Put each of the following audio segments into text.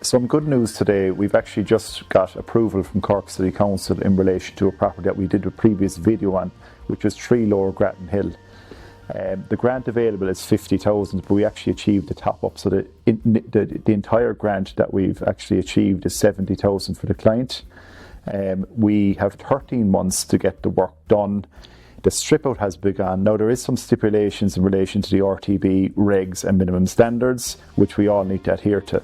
Some good news today. We've actually just got approval from Cork City Council in relation to a property that we did a previous video on, which was 3 Lower Grattan Hill. The grant available is 50,000, but we actually achieved the top up. So the entire grant that we've actually achieved is 70,000 for the client. We have 13 months to get the work done. The strip out has begun. Now there is some stipulations in relation to the RTB regs and minimum standards, which we all need to adhere to.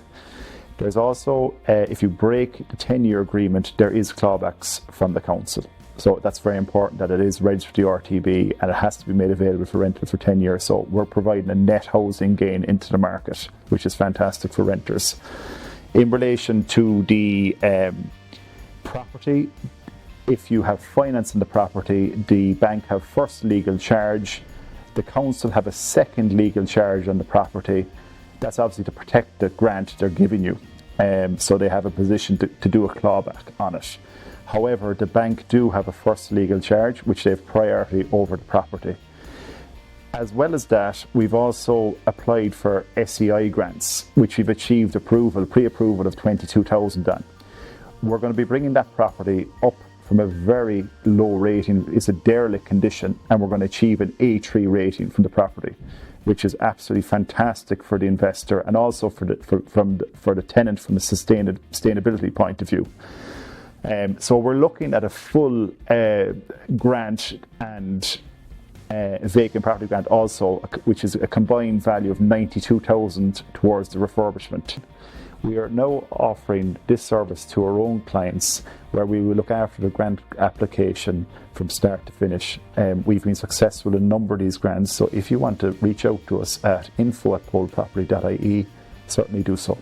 There's also, if you break the 10-year agreement, there is clawbacks from the council. So that's very important that it is registered to the RTB and it has to be made available for rental for 10 years. So we're providing a net housing gain into the market, which is fantastic for renters. In relation to the property, if you have finance in the property, the bank have first legal charge, the council have a second legal charge on the property. That's obviously to protect the grant they're giving you. So they have a position to do a clawback on it. However, the bank do have a first legal charge, which they have priority over the property. As well as that, we've also applied for SEI grants, which we've achieved approval, pre-approval of 22,000 on. We're going to be bringing that property up from a very low rating. It's a derelict condition, and we're going to achieve an A3 rating from the property, which is absolutely fantastic for the investor and also for the tenant from a sustainability point of view. So we're looking at a full grant and vacant property grant also, which is a combined value of 92,000 towards the refurbishment. We are now offering this service to our own clients, where we will look after the grant application from start to finish. We've been successful in a number of these grants, so if you want to reach out to us at info@poleproperty.ie, certainly do so.